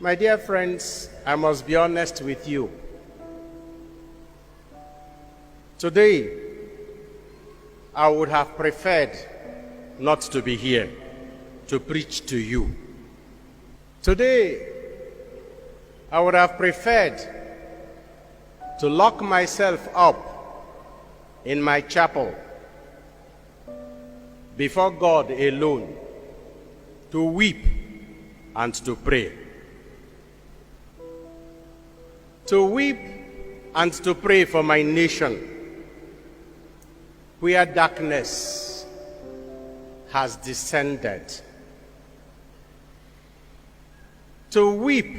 My dear friends, I must be honest with you. Today, I would have preferred not to be here to preach to you. Today, I would have preferred to lock myself up in my chapel before God alone, to weep and to pray. To weep and to pray for my nation, where darkness has descended. To weep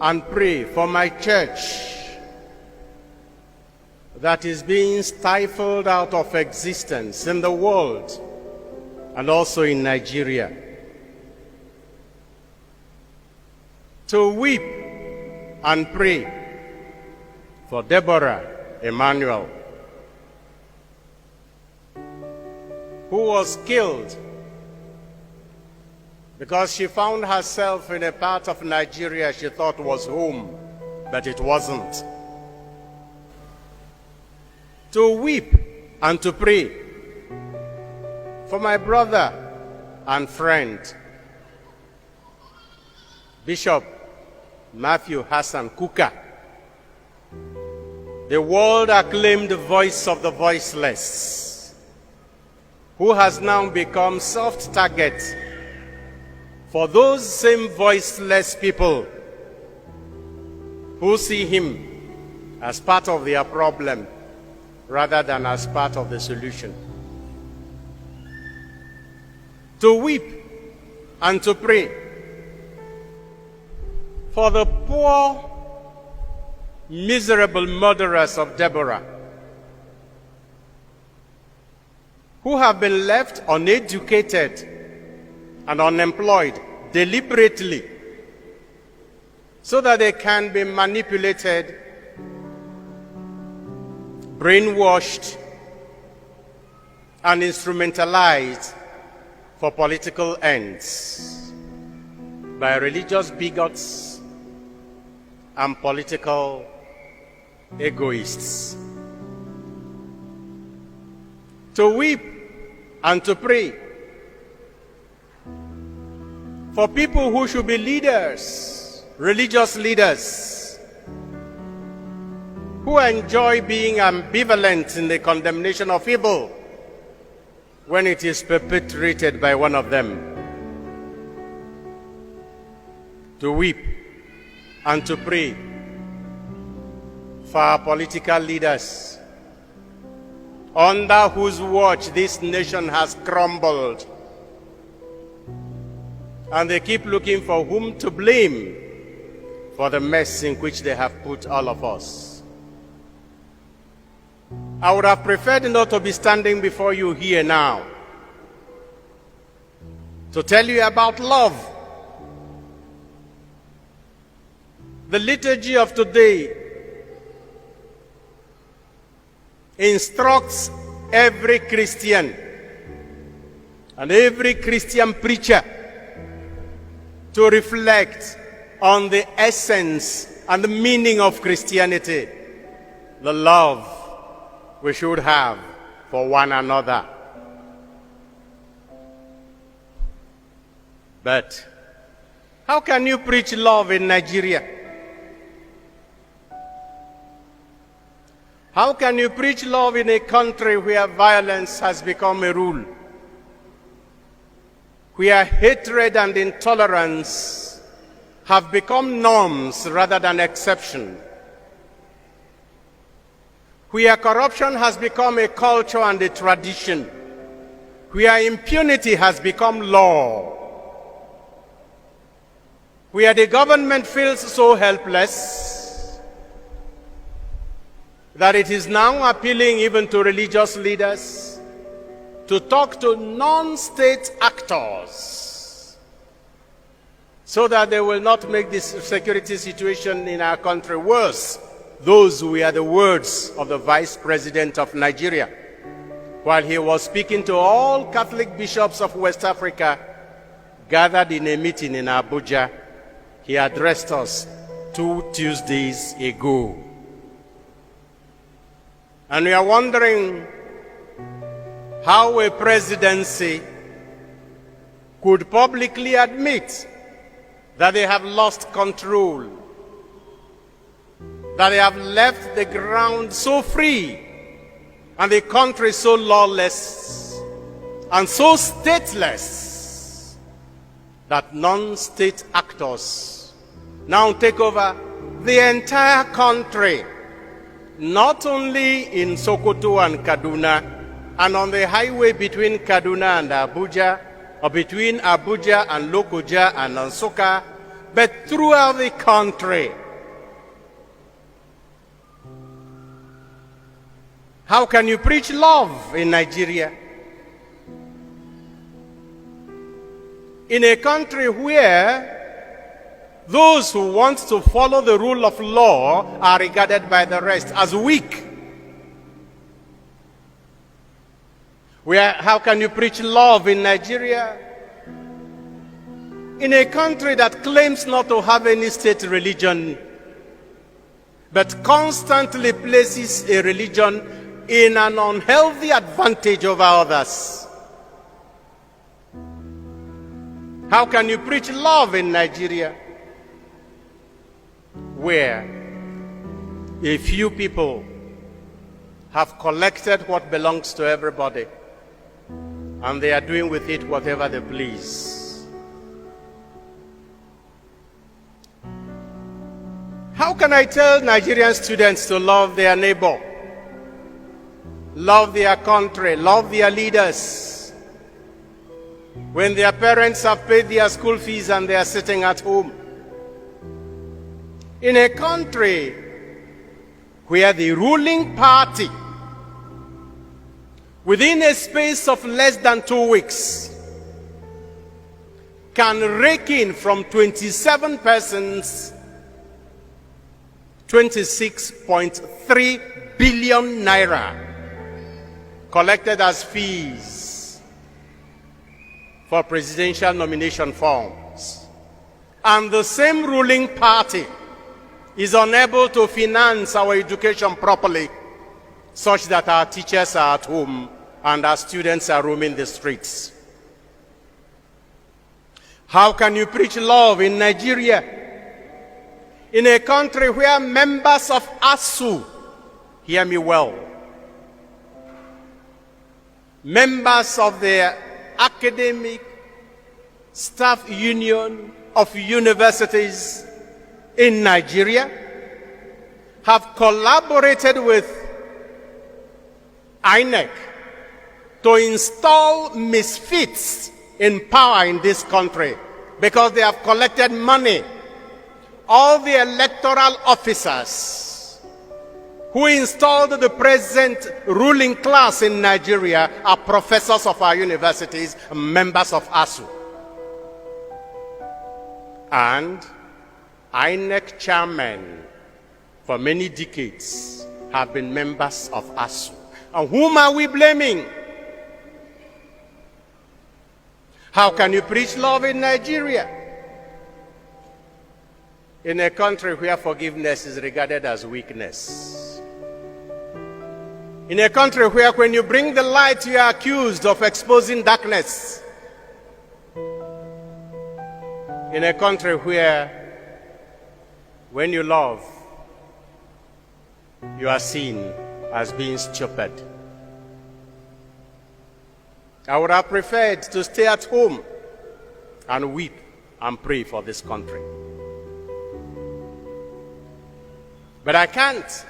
and pray for my church that is being stifled out of existence in the world and also in Nigeria. To weep and pray for Deborah Emmanuel, who was killed because she found herself in a part of Nigeria she thought was home, but it wasn't. To weep and to pray for my brother and friend, Bishop Matthew Hassan Kukah, the world-acclaimed voice of the voiceless, who has now become soft target for those same voiceless people who see him as part of their problem rather than as part of the solution. To weep and to pray for the poor, miserable murderers of Deborah, who have been left uneducated and unemployed deliberately so that they can be manipulated, brainwashed, and instrumentalized for political ends by religious bigots and political egoists. To weep and to pray for people who should be leaders, religious leaders, who enjoy being ambivalent in the condemnation of evil when it is perpetrated by one of them. To weep and to pray for our political leaders, under whose watch this nation has crumbled, and they keep looking for whom to blame for the mess in which they have put all of us. I would have preferred not to be standing before you here now to tell you about love. The liturgy of today instructs every Christian and every Christian preacher to reflect on the essence and the meaning of Christianity, the love we should have for one another. But how can you preach love in Nigeria? How can you preach love in a country where violence has become a rule, where hatred and intolerance have become norms rather than exception, where corruption has become a culture and a tradition, where impunity has become law, where the government feels so helpless that it is now appealing even to religious leaders to talk to non-state actors so that they will not make this security situation in our country worse. Those were the words of the Vice President of Nigeria while he was speaking to all Catholic bishops of West Africa gathered in a meeting in Abuja he addressed us 2 Tuesdays ago. And we are wondering how a presidency could publicly admit that they have lost control, that they have left the ground so free and the country so lawless and so stateless that non-state actors now take over the entire country, not only in Sokoto and Kaduna and on the highway between Kaduna and Abuja, or between Abuja and Lokoja and Nsukka, but throughout the country. How can you preach love in Nigeria? In a country where those who want to follow the rule of law are regarded by the rest as weak. How can you preach love in Nigeria? In a country that claims not to have any state religion, but constantly places a religion in an unhealthy advantage over others. How can you preach love in Nigeria, where a few people have collected what belongs to everybody, and they are doing with it whatever they please? How can I tell Nigerian students to love their neighbor, love their country, love their leaders, when their parents have paid their school fees and they are sitting at home? In a country where the ruling party, within a space of less than 2 weeks, can rake in from 27 persons 26.3 billion naira collected as fees for presidential nomination forms. And the same ruling party is unable to finance our education properly, such that our teachers are at home and our students are roaming the streets. How can you preach love in Nigeria, in a country where members of ASU, hear me well, members of the academic staff union of universities in Nigeria have collaborated with INEC to install misfits in power in this country because they have collected money. All the electoral officers who installed the present ruling class in Nigeria are professors of our universities, members of ASU. And INEC chairmen for many decades have been members of ASU. And whom are we blaming? How can you preach love in Nigeria, in a country where forgiveness is regarded as weakness? In a country where when you bring the light, you are accused of exposing darkness? In a country where when you love, you are seen as being stupid? I would have preferred to stay at home and weep and pray for this country. But I can't.